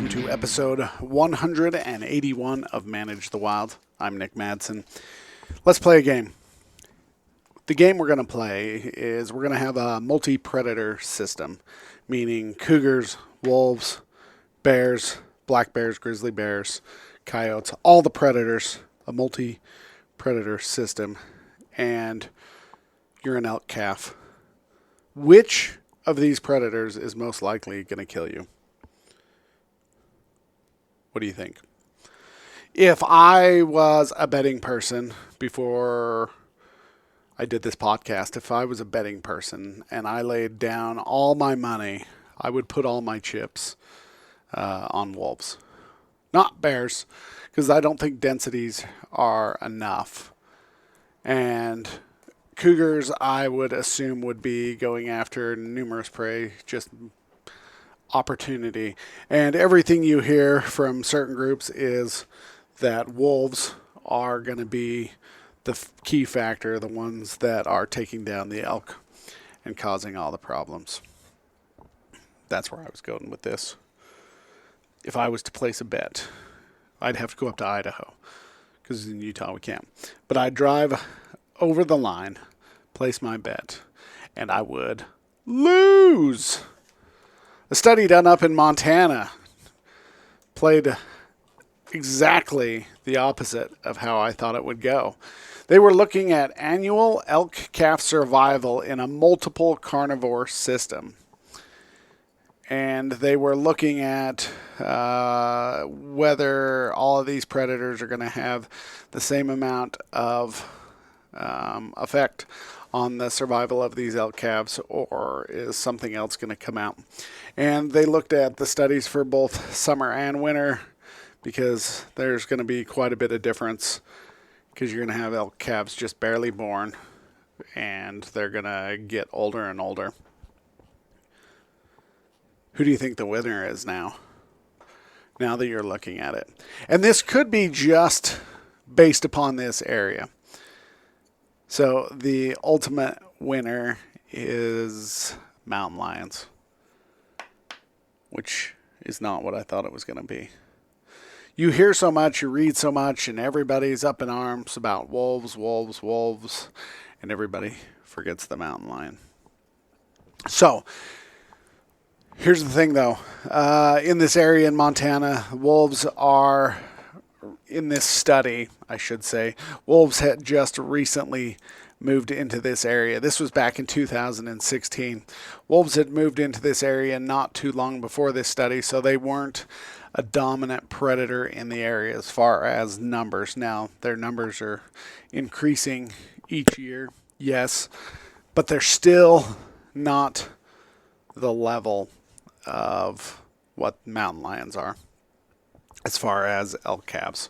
welcome to episode 181 of Manage the Wild. I'm Nick Madsen. Let's play a game. The game we're going to play is we're going to have a multi-predator system, meaning cougars, wolves, bears, black bears, grizzly bears, coyotes, all the predators, a multi-predator system, and you're an elk calf. Which of these predators is most likely going to kill you? What do you think? If I was a betting person before I did this podcast, if I was a betting person and I laid down all my money, I would put all my chips on wolves. Not bears, because I don't think densities are enough. And cougars, I would assume, would be going after numerous prey, just opportunity. And everything you hear from certain groups is that wolves are going to be the key factor, the ones that are taking down the elk and causing all the problems. That's where I was going with this. If I was to place a bet, I'd have to go up to Idaho, because in Utah we can't. But I'd drive over the line, place my bet, and I would lose. A study done up in Montana played exactly the opposite of how I thought it would go. They were looking at annual elk calf survival in a multiple carnivore system. And they were looking at whether all of these predators are going to have the same amount of effect on the survival of these elk calves, or is something else going to come out? And they looked at the studies for both summer and winter, because there's going to be quite a bit of difference, because you're going to have elk calves just barely born, and they're going to get older and older. Who do you think the winner is now that you're looking at it? And this could be just based upon this area. So the ultimate winner is mountain lions, which is not what I thought it was going to be. You hear so much, you read so much, and everybody's up in arms about wolves, and everybody forgets the mountain lion. So here's the thing, though. In this area in Montana, wolves are, in this study, I should say, wolves had just recently moved into this area. This was back in 2016. Wolves had moved into this area not too long before this study, so they weren't a dominant predator in the area as far as numbers. Now, their numbers are increasing each year, yes, but they're still not the level of what mountain lions are as far as elk calves.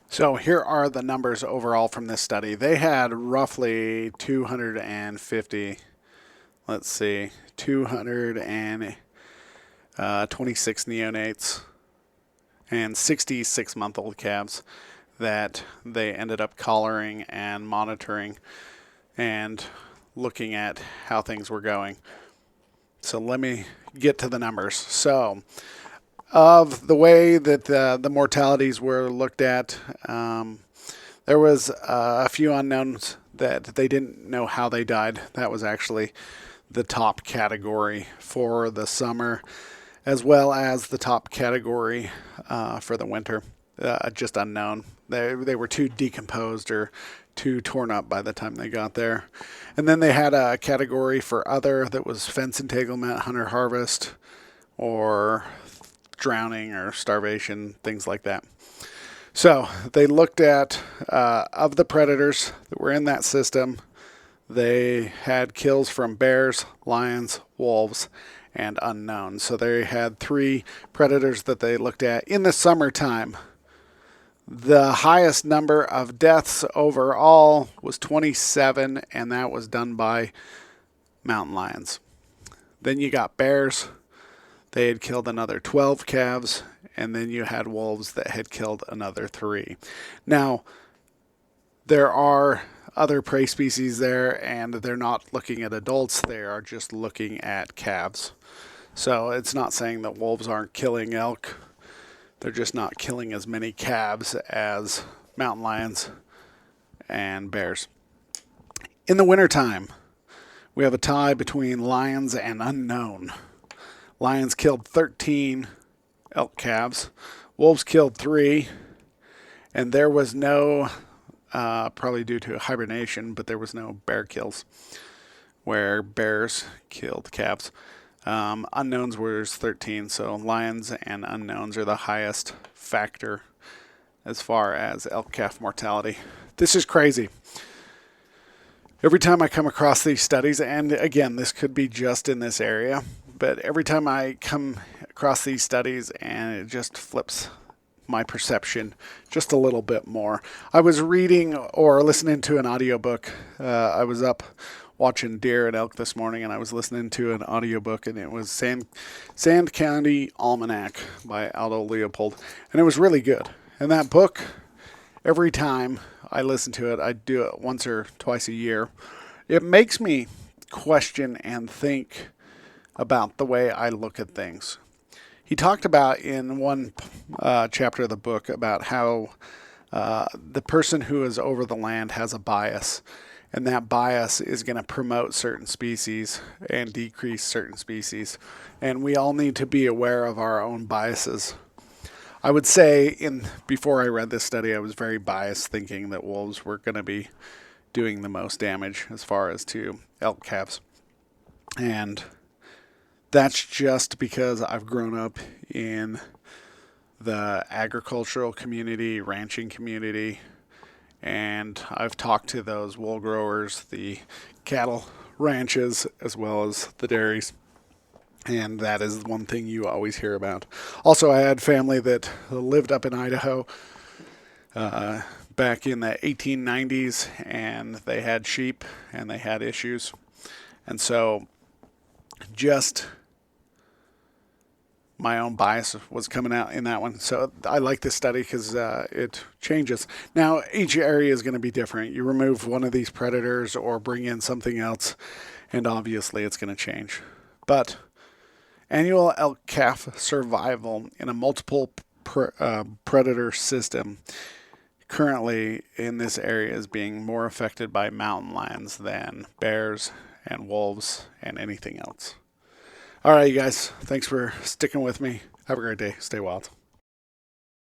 So here are the numbers overall from this study. They had roughly 226 neonates and 66-month-old calves that they ended up collaring and monitoring and looking at how things were going. So let me get to the numbers. So of the way that the mortalities were looked at, there was a few unknowns that they didn't know how they died. That was actually the top category for the summer, as well as the top category for the winter, just unknown. They were too decomposed or too torn up by the time they got there. And then they had a category for other that was fence entanglement, hunter harvest, or drowning or starvation, things like that. So they looked at, of the predators that were in that system, they had kills from bears, lions, wolves, and unknown. So they had 3 predators that they looked at in the summertime. The highest number of deaths overall was 27, and that was done by mountain lions. Then you got bears. They had killed another 12 calves, and then you had wolves that had killed another 3. Now, there are other prey species there, and they're not looking at adults. They are just looking at calves. So it's not saying that wolves aren't killing elk. They're just not killing as many calves as mountain lions and bears. In the wintertime, we have a tie between lions and unknown. Lions killed 13 elk calves. Wolves killed 3. And there was no, probably due to hibernation, but there was no bear kills where bears killed calves. Unknowns was 13, so lions and unknowns are the highest factor as far as elk calf mortality. This is crazy. Every time I come across these studies, and again, this could be just in this area, but every time I come across these studies and it just flips my perception just a little bit more. I was reading or listening to an audiobook. I was up watching deer and elk this morning, and I was listening to an audiobook, and it was Sand County Almanac by Aldo Leopold, and it was really good. And that book, every time I listen to it, I do it once or twice a year, it makes me question and think about the way I look at things. He talked about in one chapter of the book about how the person who is over the land has a bias, and that bias is going to promote certain species and decrease certain species. And we all need to be aware of our own biases. I would say before I read this study, I was very biased, thinking that wolves were going to be doing the most damage as far as to elk calves. And that's just because I've grown up in the agricultural community, ranching community, and I've talked to those wool growers, the cattle ranches, as well as the dairies. And that is one thing you always hear about. Also, I had family that lived up in Idaho back in the 1890s, and they had sheep, and they had issues. And so just my own bias was coming out in that one. So I like this study because it changes. Now, each area is going to be different. You remove one of these predators or bring in something else, and obviously it's going to change. But annual elk calf survival in a multiple predator system currently in this area is being more affected by mountain lions than bears and wolves and anything else. All right, you guys. Thanks for sticking with me. Have a great day. Stay wild.